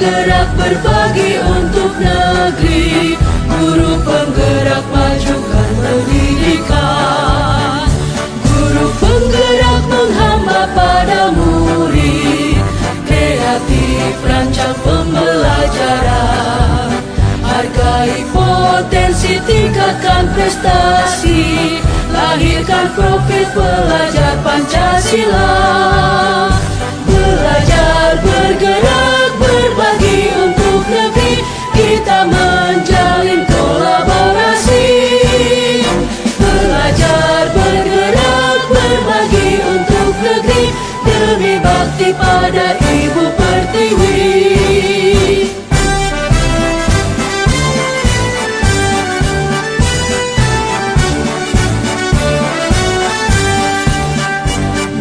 bergerak berbagi untuk negeri, guru penggerak majukan pendidikan, guru penggerak menghamba pada murid, kreatif rancang pembelajaran, hargai potensi tingkatkan prestasi, lahirkan profil pelajar Pancasila. Belajar bergerak berbagi untuk negeri, kita menjalin kolaborasi. Belajar bergerak berbagi untuk negeri, demi bakti pada Ibu Pertiwi.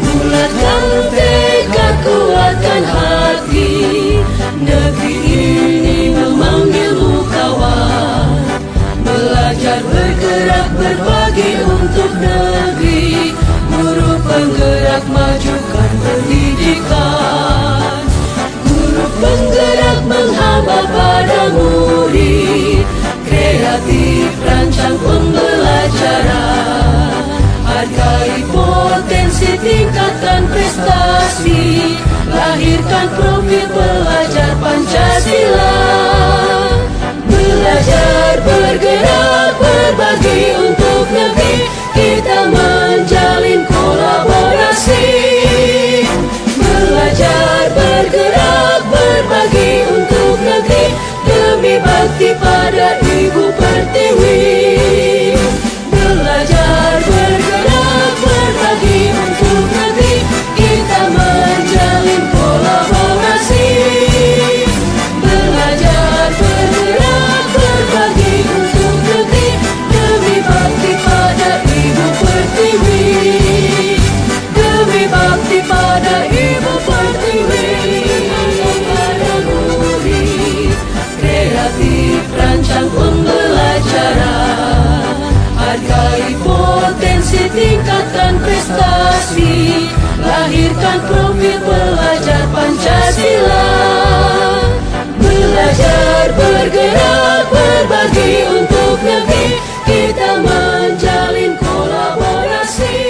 Bulatkan tekad, kuatkan hati, negeri ini memanggilmu kawan. Belajar bergerak berbagi untuk negeri, guru penggerak majukan pendidikan, guru penggerak menghamba pada murid, kreatif rancang pembelajaran, hargai potensi tingkatkan prestasi, lahirkan profil pelajar Pancasila. Belajar bergerak berbagi untuk negeri, kita menjalin kolaborasi. Belajar bergerak berbagi untuk negeri, demi bakti pada Ibu Pertiwi. Belajar bergerak berbagi untuk negeri, kita menjalin kolaborasi. Belajar bergerak berbagi untuk negeri, demi bakti pada Ibu Pertiwi. Demi bakti pada Ibu Pertiwi. Pada murid, kreatif rancang pembelajaran, hargai potensi tingkatkan prestasi, lahirkan profil pelajar Pancasila. Belajar bergerak berbagi untuk negeri, kita menjalin kolaborasi.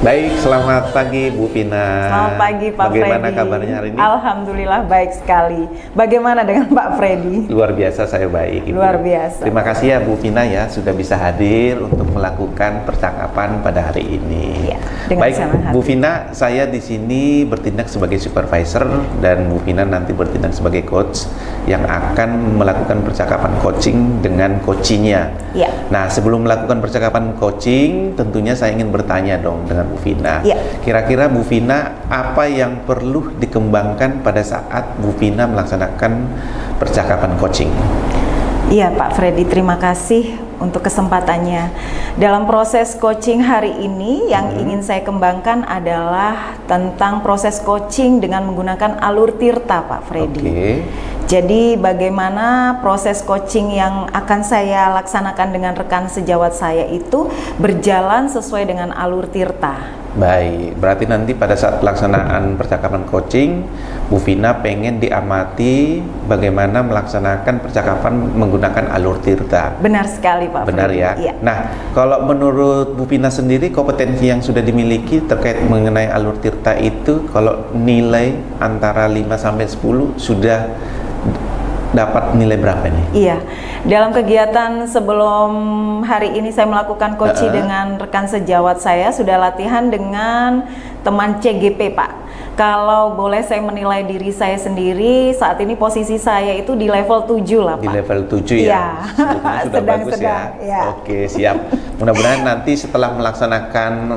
Baik, selamat pagi Bu Pina. Selamat pagi Pak Freddy. Bagaimana kabarnya hari ini? Alhamdulillah baik sekali. Bagaimana dengan Pak Freddy? Luar biasa, saya baik. Ibu. Luar biasa. Terima kasih ya Bu Pina ya sudah bisa hadir untuk melakukan percakapan pada hari ini. Ya, dengan baik, senang hati. Bu Pina, saya di sini bertindak sebagai supervisor dan Bu Pina nanti bertindak sebagai coach yang akan melakukan percakapan coaching dengan coachingnya. Ya. Nah, sebelum melakukan percakapan coaching, tentunya saya ingin bertanya dong dengan Bu Vina. Ya. Kira-kira Bu Vina, apa yang perlu dikembangkan pada saat Bu Vina melaksanakan percakapan coaching? Iya Pak Freddy, terima kasih untuk kesempatannya. Dalam proses coaching hari ini yang ingin saya kembangkan adalah tentang proses coaching dengan menggunakan alur tirta Pak Freddy. Oke. Jadi bagaimana proses coaching yang akan saya laksanakan dengan rekan sejawat saya itu berjalan sesuai dengan alur tirta. Baik, berarti nanti pada saat pelaksanaan percakapan coaching, Bu Vina pengen diamati bagaimana melaksanakan percakapan menggunakan alur tirta. Benar sekali Pak Benar Freddy. ya? Iya. Nah, kalau menurut Bu Vina sendiri, kompetensi yang sudah dimiliki terkait mengenai alur tirta itu, kalau nilai antara 5 sampai 10 sudah dapat nilai berapa nih? Iya, dalam kegiatan sebelum hari ini saya melakukan coaching dengan rekan sejawat saya, sudah latihan dengan teman CGP Pak. Kalau boleh saya menilai diri saya sendiri, saat ini posisi saya itu di level 7 lah Pak. Di level 7 ya? Iya. Sebetulnya sudah bagus ya? Ya. Oke, siap. Mudah-mudahan nanti setelah melaksanakan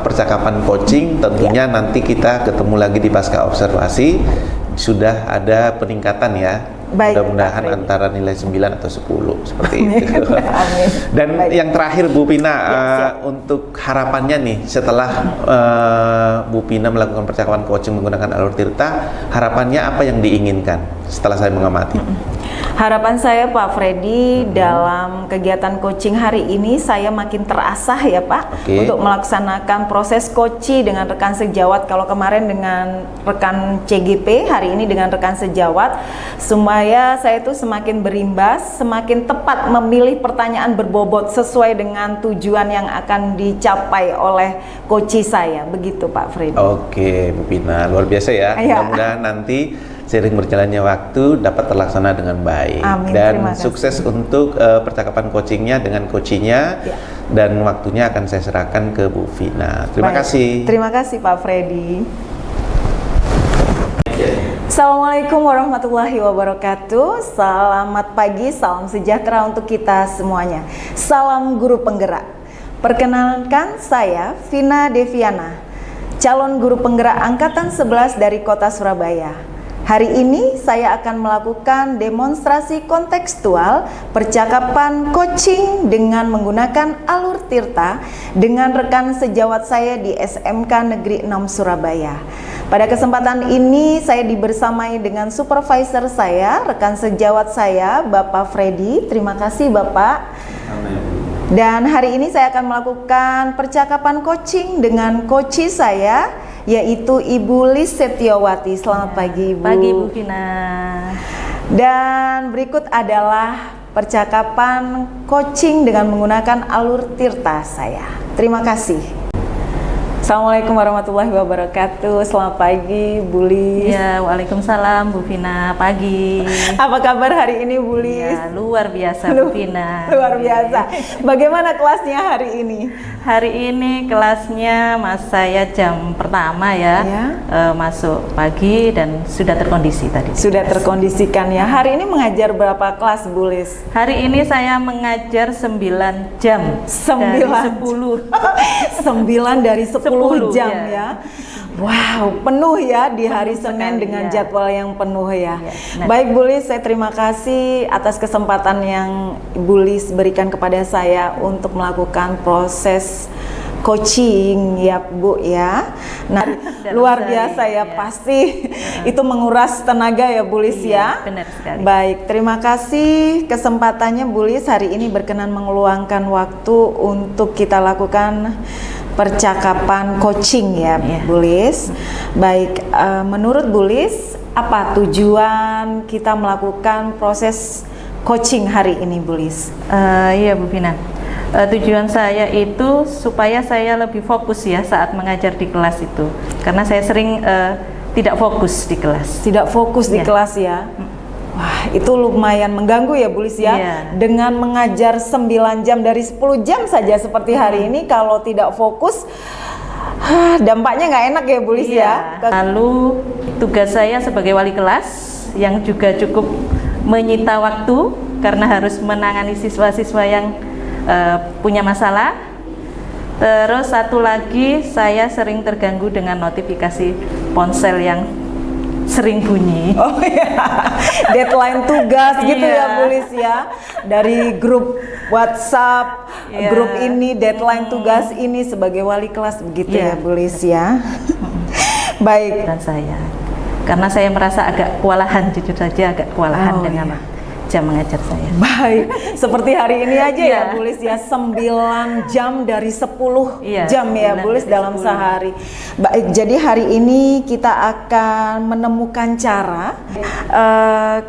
percakapan coaching, tentunya nanti kita ketemu lagi di pasca observasi, sudah ada peningkatan ya. Baik, mudah-mudahan Pak antara nilai 9 atau 10 seperti itu. Amin. Dan Baik. yang terakhir Bu Pina, siap. untuk harapannya nih setelah Bu Pina melakukan percakapan coaching menggunakan alur tirta, harapannya apa yang diinginkan setelah saya mengamati? Harapan saya Pak Freddy dalam kegiatan coaching hari ini saya makin terasah ya Pak untuk melaksanakan proses coaching dengan rekan sejawat. Kalau kemarin dengan rekan CGP, hari ini dengan rekan sejawat, supaya saya itu semakin berimbas, semakin tepat memilih pertanyaan berbobot sesuai dengan tujuan yang akan dicapai oleh coaching saya. Begitu Pak Freddy. Oke Bu Pina, luar biasa ya. Mudah-mudahan nanti seiring berjalannya waktu dapat terlaksana dengan baik. Amin, dan sukses untuk percakapan coachingnya dengan coachingnya dan waktunya akan saya serahkan ke Bu Vina. Terima kasih. Terima kasih Pak Freddy. Assalamualaikum warahmatullahi wabarakatuh. Selamat pagi, salam sejahtera untuk kita semuanya. Salam guru penggerak. Perkenalkan saya Vina Deviana, calon guru penggerak angkatan 11 dari Kota Surabaya. Hari ini saya akan melakukan demonstrasi kontekstual percakapan coaching dengan menggunakan alur Tirta dengan rekan sejawat saya di SMK Negeri 6 Surabaya. Pada kesempatan ini saya dibersamai dengan supervisor saya, rekan sejawat saya, Bapak Freddy. Terima kasih Bapak. Dan hari ini saya akan melakukan percakapan coaching dengan coach saya, yaitu Ibu Lis Setiawati. Selamat pagi Ibu. Pagi Bu Vina. Dan berikut adalah percakapan coaching dengan menggunakan alur Tirta saya. Terima kasih. Assalamualaikum warahmatullahi wabarakatuh. Selamat pagi Bu Lis. Ya, waalaikumsalam Bu Vina. Pagi. Apa kabar hari ini Bu Lis? Ya, luar biasa Bu Vina. Luar biasa. Bagaimana kelasnya hari ini? Hari ini kelasnya saya jam pertama ya, masuk pagi dan sudah terkondisi tadi. Sudah terkondisikan ya. Hari ini mengajar berapa kelas Bu Lis? Hari ini saya mengajar 9 jam. 9 dari 10 jam ya. Wow, penuh ya di hari Senin dengan jadwal yang penuh ya. Baik Bu Lis, saya terima kasih atas kesempatan yang Bu Lis berikan kepada saya untuk melakukan proses coaching ya Bu ya. Nah, luar biasa ya, pasti itu menguras tenaga ya Bu Lis ya. Benar sekali. Baik, terima kasih kesempatannya Bu Lis hari ini berkenan mengeluangkan waktu untuk kita lakukan percakapan coaching ya Bu Lis. Baik, menurut Bu Lis apa tujuan kita melakukan proses coaching hari ini Bu Lis? Iya Bu Vina. Tujuan saya itu supaya saya lebih fokus ya saat mengajar di kelas itu, karena saya sering tidak fokus di kelas. Tidak fokus di kelas ya. Wah, itu lumayan mengganggu ya Bu Lis ya. Dengan mengajar 9 jam dari 10 jam saja seperti hari ini, kalau tidak fokus dampaknya nggak enak ya Bu Lis ya. Lalu tugas saya sebagai wali kelas yang juga cukup menyita waktu karena harus menangani siswa-siswa yang punya masalah. Terus satu lagi, saya sering terganggu dengan notifikasi ponsel yang sering bunyi. Oh iya, deadline tugas gitu ya Bu Lis ya. Dari grup WhatsApp, grup ini deadline tugas ini sebagai wali kelas begitu ya Bu Lis ya. Baik. Dan saya, karena saya merasa agak kewalahan, jujur saja agak kewalahan dengan jam mengajar saya. Baik, seperti hari ini aja ya Bu Lis ya, 9 jam dari 10 jam ya Bu Lis dalam sehari. Baik, jadi hari ini kita akan menemukan cara,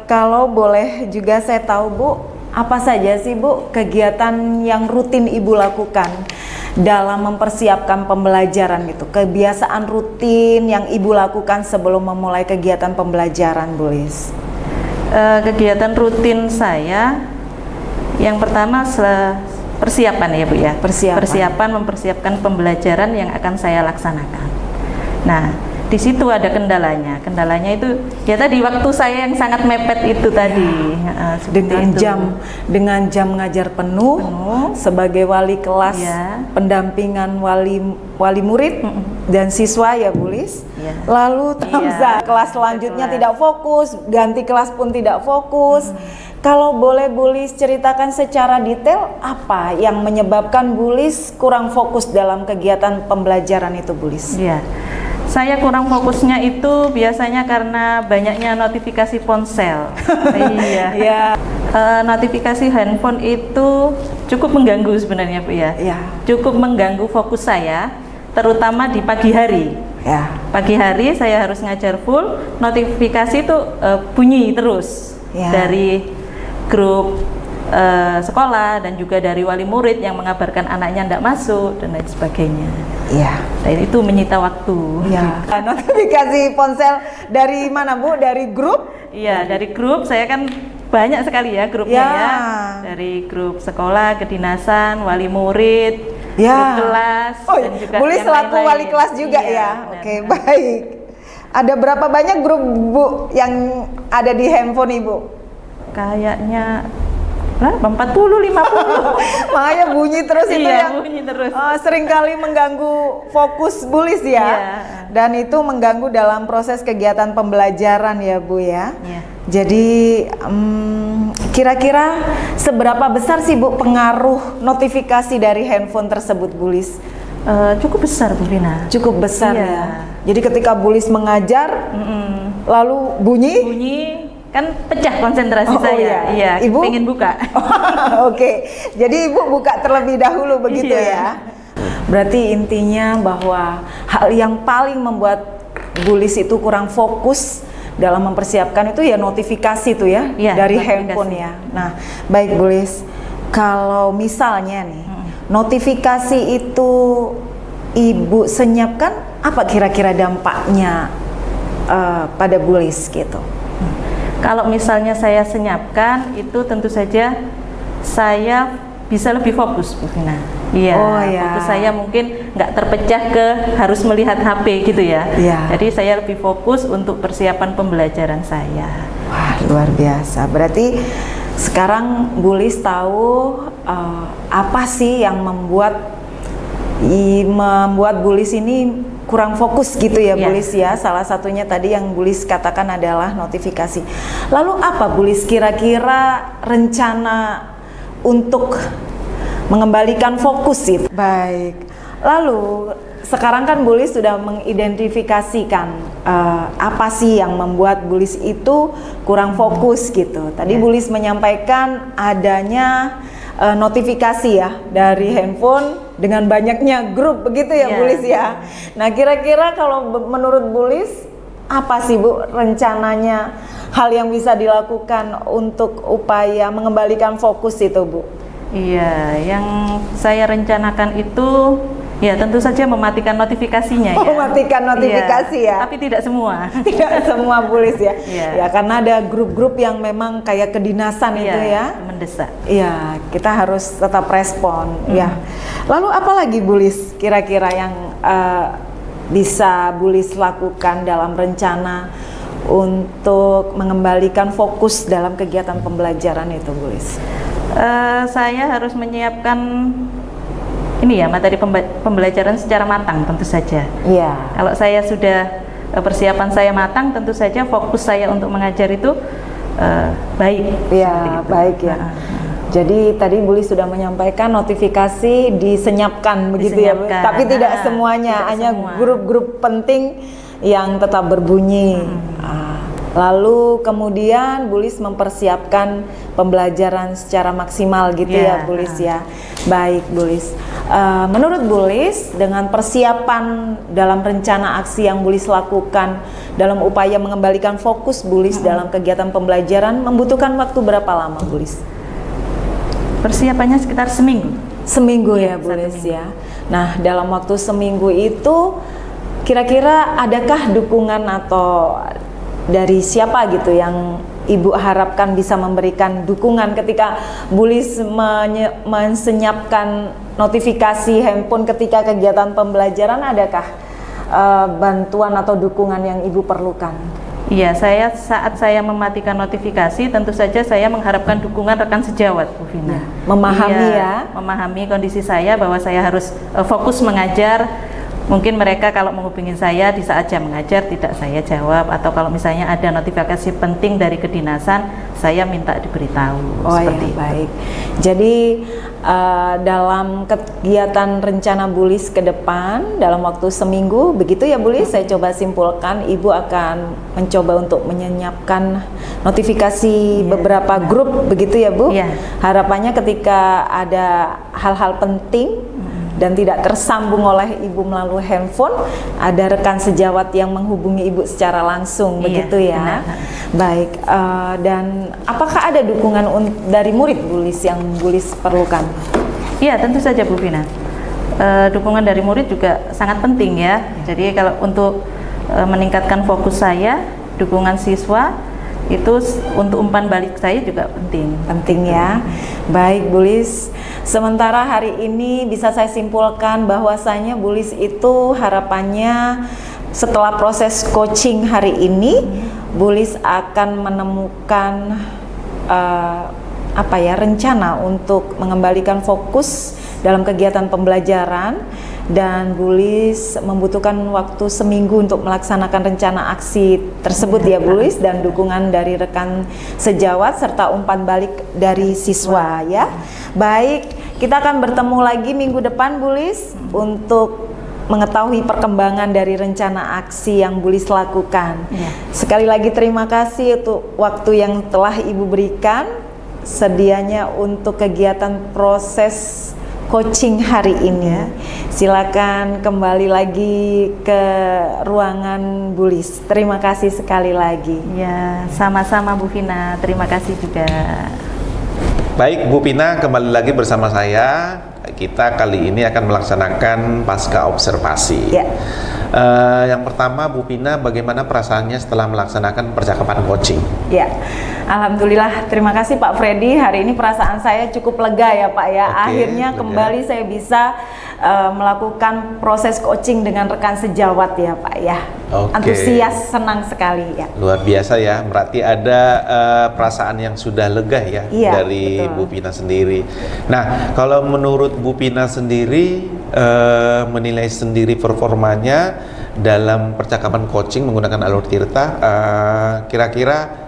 kalau boleh juga saya tahu Bu, apa saja sih Bu kegiatan yang rutin Ibu lakukan dalam mempersiapkan pembelajaran gitu, kebiasaan rutin yang Ibu lakukan sebelum memulai kegiatan pembelajaran Bu Lis? Kegiatan rutin saya yang pertama persiapan ya Bu ya. Persiapan mempersiapkan pembelajaran yang akan saya laksanakan. Nah, di situ ada kendalanya. Kendalanya itu ya tadi waktu saya yang sangat mepet itu tadi. Dengan jam mengajar penuh sebagai wali kelas, pendampingan wali murid dan siswa ya Bu Lis. Lalu kelas selanjutnya tidak fokus, ganti kelas pun tidak fokus. Kalau boleh Bu Lis ceritakan secara detail apa yang menyebabkan Bu Lis kurang fokus dalam kegiatan pembelajaran itu Bu Lis? Iya. Saya kurang fokusnya itu biasanya karena banyaknya notifikasi ponsel. Iya. Ya. Notifikasi handphone itu cukup mengganggu sebenarnya, Bu ya. Ya. Cukup mengganggu fokus saya, terutama di pagi hari. Ya. Pagi hari saya harus ngajar full, notifikasi itu bunyi terus Ya. dari grup sekolah dan juga dari wali murid yang mengabarkan anaknya tidak masuk dan lain sebagainya. Iya. Dan itu menyita waktu. Ya. Notifikasi ponsel dari mana, Bu? Dari grup? Iya, dari grup saya kan banyak sekali ya grupnya Ya. ya. Dari grup sekolah, kedinasan, wali murid, Ya. grup kelas, Oh, dan juga boleh yang selaku lain-lain. wali kelas juga Iya, ya. benar, Oke, benar. baik. Ada berapa banyak grup, Bu, yang ada di handphone Ibu? Kayaknya berapa? 40, 50. Makanya bunyi terus itu Iya, yang bunyi terus. seringkali mengganggu fokus Bulis ya. Iya. Dan itu mengganggu dalam proses kegiatan pembelajaran ya, Bu ya. Iya. Jadi kira-kira seberapa besar sih, Bu, pengaruh notifikasi dari handphone tersebut, Bulis? Cukup besar, Bu Vina. Cukup besar Iya. ya. Jadi ketika Bulis mengajar lalu bunyi. Bunyi kan pecah konsentrasi Oh, saya. iya. Iya, Ibu? pengen buka. Oke, jadi Ibu buka terlebih dahulu begitu Iya. ya. Berarti intinya bahwa hal yang paling membuat Bulis itu kurang fokus dalam mempersiapkan itu ya notifikasi tuh ya, Iya, dari notifikasi. handphone ya. Nah, baik Bulis, kalau misalnya nih notifikasi itu Ibu senyapkan, apa kira-kira dampaknya pada Bulis gitu? Kalau misalnya saya senyapkan, itu tentu saja saya bisa lebih fokus, Bu Vina. Iya, Oh, ya. fokus saya mungkin nggak terpecah ke harus melihat HP gitu ya. Iya. Jadi saya lebih fokus untuk persiapan pembelajaran saya. Wah, luar biasa. Berarti sekarang Bulis tahu apa sih yang membuat Bulis ini kurang fokus gitu ya, Iya. Bulis ya. Salah satunya tadi yang Bulis katakan adalah notifikasi. Lalu apa, Bulis, kira-kira rencana untuk mengembalikan fokus itu? Baik. Lalu sekarang kan Bulis sudah mengidentifikasikan apa sih yang membuat Bulis itu kurang fokus gitu. Tadi Bulis menyampaikan adanya notifikasi ya dari handphone dengan banyaknya grup begitu ya, Iya. Bulis ya. Nah, kira-kira kalau menurut Bulis apa sih, Bu, rencananya hal yang bisa dilakukan untuk upaya mengembalikan fokus itu, Bu? Iya, yang saya rencanakan itu ya tentu saja mematikan notifikasinya ya. Mematikan notifikasi Iya, ya. tapi tidak semua. Tidak semua, Bulis ya. Iya. Ya, karena ada grup-grup yang memang kayak kedinasan itu ya. Mendesak. Iya, kita harus tetap respon ya. Lalu apa lagi, Bulis, kira-kira yang bisa Bulis lakukan dalam rencana untuk mengembalikan fokus dalam kegiatan pembelajaran itu, Bulis? Saya harus menyiapkan ini ya materi pembelajaran secara matang tentu saja. Iya. Kalau saya sudah persiapan saya matang, tentu saja fokus saya untuk mengajar itu baik. Iya, seperti itu. baik ya. Jadi tadi Bulis sudah menyampaikan notifikasi disenyapkan begitu ya, Bu? Disenyapkan. Tapi tidak semuanya, tidak hanya semua. grup-grup penting yang tetap berbunyi. Lalu kemudian Bulis mempersiapkan pembelajaran secara maksimal gitu ya, Ya. Bulis ya. Baik, Bulis. Menurut Bulis, dengan persiapan dalam rencana aksi yang Bulis lakukan dalam upaya mengembalikan fokus Bulis dalam kegiatan pembelajaran membutuhkan waktu berapa lama, Bulis? Persiapannya sekitar seminggu. Seminggu ya, Satu Bulis minggu. ya. Nah, dalam waktu seminggu itu kira-kira adakah dukungan atau dari siapa gitu yang Ibu harapkan bisa memberikan dukungan ketika Bulis mensenyapkan notifikasi handphone ketika kegiatan pembelajaran? Adakah bantuan atau dukungan yang Ibu perlukan? Iya, saat saya mematikan notifikasi, tentu saja saya mengharapkan dukungan rekan sejawat, Bu Vina. Memahami Iya, ya. memahami kondisi saya bahwa saya harus fokus mengajar Mungkin mereka kalau menghubungi saya di saat jam mengajar tidak saya jawab, atau kalau misalnya ada notifikasi penting dari kedinasan, saya minta diberitahu. Oh ya, seperti itu. baik. Jadi dalam kegiatan rencana Bu Lis ke depan dalam waktu seminggu, begitu ya Bu Lis, saya coba simpulkan, Ibu akan mencoba untuk menyenyapkan notifikasi beberapa grup, begitu ya Bu? Iya. Harapannya ketika ada hal-hal penting dan tidak tersambung oleh Ibu melalui handphone, ada rekan sejawat yang menghubungi Ibu secara langsung, Iya, begitu ya. benar. Baik, dan apakah ada dukungan dari murid Bu Lis yang Bu Lis perlukan? Iya, tentu saja Bu Vina. Dukungan dari murid juga sangat penting ya. Jadi kalau untuk meningkatkan fokus saya, dukungan siswa itu untuk umpan balik saya juga penting. Penting ya. Baik Bu Lis, sementara hari ini bisa saya simpulkan bahwasanya Bu Lis itu harapannya setelah proses coaching hari ini, Bu Lis akan menemukan rencana untuk mengembalikan fokus dalam kegiatan pembelajaran, dan Bu Lis membutuhkan waktu seminggu untuk melaksanakan rencana aksi tersebut ya Bu Lis, dan dukungan dari rekan sejawat serta umpan balik dari siswa ya. Baik, kita akan bertemu lagi minggu depan Bu Lis untuk mengetahui perkembangan dari rencana aksi yang Bu Lis lakukan. Ya. Sekali lagi terima kasih untuk waktu yang telah Ibu berikan sedianya untuk kegiatan proses coaching hari ini. Silakan kembali lagi ke ruangan Bu Lis. Terima kasih sekali lagi. Ya, sama-sama Bu Vina. Terima kasih juga. Baik Bu Pina, kembali lagi bersama saya. Kita kali ini akan melaksanakan pasca observasi. Ya. Yang pertama Bu Pina, bagaimana perasaannya setelah melaksanakan percakapan coaching? Ya, alhamdulillah, terima kasih Pak Freddy. Hari ini perasaan saya cukup lega ya Pak ya. Oke, Akhirnya lega. kembali saya bisa melakukan proses coaching dengan rekan sejawat ya Pak ya. Oke. Antusias, senang sekali ya. Luar biasa ya, berarti ada perasaan yang sudah lega ya Iya, dari betul. Bu Pina sendiri. Nah, kalau menurut Bu Pina sendiri, menilai sendiri performanya dalam percakapan coaching menggunakan Alur Tirta, kira-kira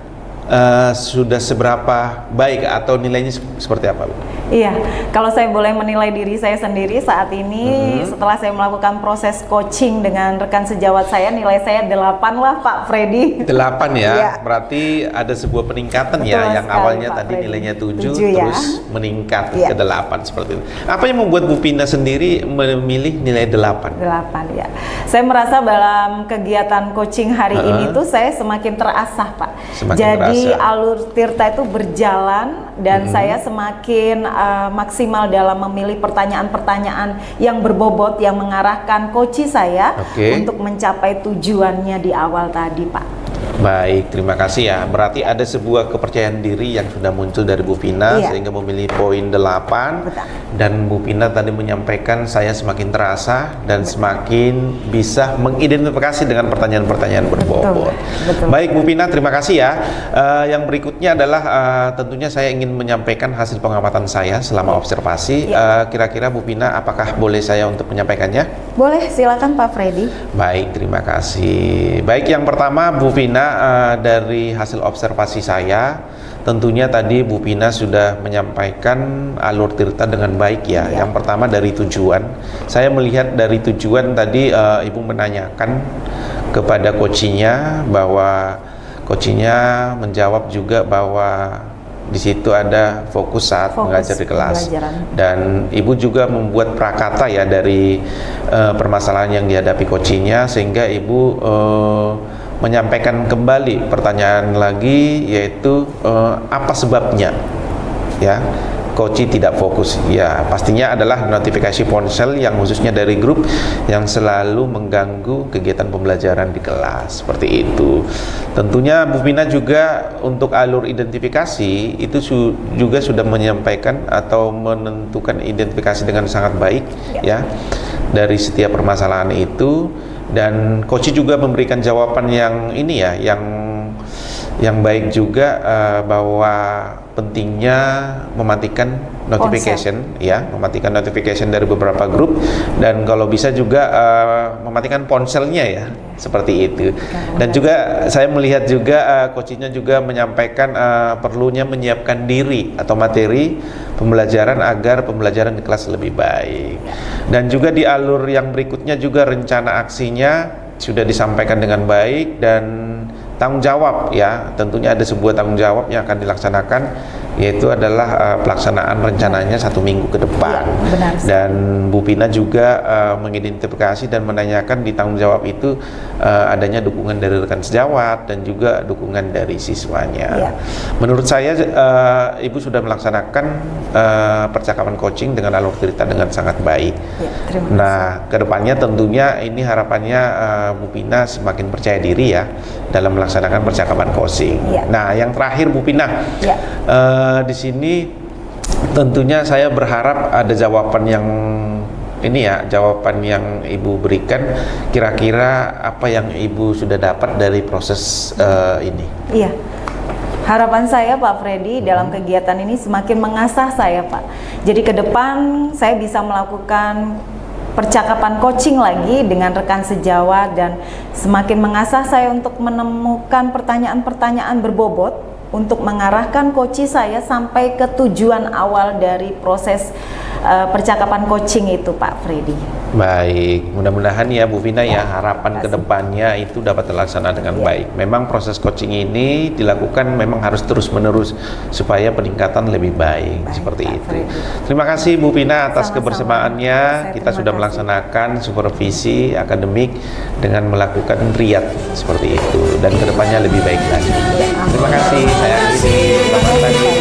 sudah seberapa baik atau nilainya seperti apa Bu? Iya, kalau saya boleh menilai diri saya sendiri saat ini, setelah saya melakukan proses coaching dengan rekan sejawat saya, nilai saya 8 lah Pak Freddy. 8 ya, Iya. berarti ada sebuah peningkatan Betul ya, yang sekali, awalnya Pak tadi Freddy. nilainya 7 7 ya. terus meningkat Iya. ke 8 seperti itu. Apa yang membuat Bu Pina sendiri memilih nilai 8? 8 ya. Saya merasa dalam kegiatan coaching hari ini tuh saya semakin terasah Pak. Semakin Jadi terasa. Alur Tirta itu berjalan dan saya semakin maksimal dalam memilih pertanyaan-pertanyaan yang berbobot yang mengarahkan coach saya Oke. untuk mencapai tujuannya di awal tadi Pak. Baik, terima kasih ya. Berarti ada sebuah kepercayaan diri yang sudah muncul dari Bu Pina Iya. sehingga memilih poin 8. Betul. Dan Bu Pina tadi menyampaikan saya semakin terasa dan semakin bisa mengidentifikasi dengan pertanyaan-pertanyaan berbobot. Betul. Baik Bu Pina, terima kasih ya. Yang berikutnya adalah tentunya saya ingin menyampaikan hasil pengamatan saya selama observasi. Kira-kira Bu Pina, apakah boleh saya untuk menyampaikannya? Boleh, silakan Pak Freddy. Baik, terima kasih. Baik, yang pertama Bu Pina, dari hasil observasi saya, tentunya tadi Bu Pina sudah menyampaikan Alur Tirta dengan baik ya. Iya. Yang pertama dari tujuan. Saya melihat dari tujuan tadi Ibu menanyakan kepada coachingnya, bahwa coachingnya menjawab juga bahwa di situ ada fokus saat Fokus mengajar di kelas. pembelajaran. Dan Ibu juga membuat prakata ya dari permasalahan yang dihadapi coachingnya, sehingga Ibu menyampaikan kembali pertanyaan lagi, yaitu apa sebabnya ya coach tidak fokus. Ya, pastinya adalah notifikasi ponsel yang khususnya dari grup yang selalu mengganggu kegiatan pembelajaran di kelas, seperti itu. Tentunya Bu Pina juga untuk alur identifikasi itu juga sudah menyampaikan atau menentukan identifikasi dengan sangat baik ya dari setiap permasalahan itu, dan coach juga memberikan jawaban yang ini ya, Yang baik juga bahwa pentingnya mematikan notification, ya, mematikan notification dari beberapa grup, dan kalau bisa juga mematikan ponselnya, ya, seperti itu. Dan juga saya melihat juga coachingnya juga menyampaikan perlunya menyiapkan diri atau materi pembelajaran agar pembelajaran di kelas lebih baik. Dan juga di alur yang berikutnya juga rencana aksinya sudah disampaikan dengan baik, dan tanggung jawab, ya, tentunya ada sebuah tanggung jawab yang akan dilaksanakan, yaitu adalah pelaksanaan rencananya 1 minggu ke depan. Ya, benar. Dan Bu Pina juga mengidentifikasi dan menanyakan di tanggung jawab itu adanya dukungan dari rekan sejawat dan juga dukungan dari siswanya. Ya. Menurut saya Ibu sudah melaksanakan percakapan coaching dengan alur cerita dengan sangat baik. Ya, terima kasih. Nah, kedepannya tentunya ini harapannya Bu Pina semakin percaya diri, ya, dalam melaksanakan percakapan coaching. Ya. Nah, yang terakhir Bu Pina, Ya. di sini tentunya saya berharap ada jawaban yang ini, ya, jawaban yang Ibu berikan. Kira-kira apa yang Ibu sudah dapat dari proses ini? Iya. Harapan saya Pak Freddy dalam kegiatan ini semakin mengasah saya, Pak. Jadi ke depan saya bisa melakukan percakapan coaching lagi dengan rekan sejawat dan semakin mengasah saya untuk menemukan pertanyaan-pertanyaan berbobot untuk mengarahkan coaching saya sampai ke tujuan awal dari proses percakapan coaching itu, Pak Freddy. Baik, mudah-mudahan ya Bu Vina, ya, harapan kedepannya itu dapat terlaksana dengan baik. Memang proses coaching ini dilakukan memang harus terus-menerus supaya peningkatan lebih baik, seperti Pak itu. Freddy. Terima kasih Bu Vina atas Sama-sama. kebersamaannya. Saya Kita terima sudah kasih. melaksanakan supervisi akademik dengan melakukan riat seperti itu, dan kedepannya lebih baik lagi. Terima kasih, saya akhiri. Selamat pagi.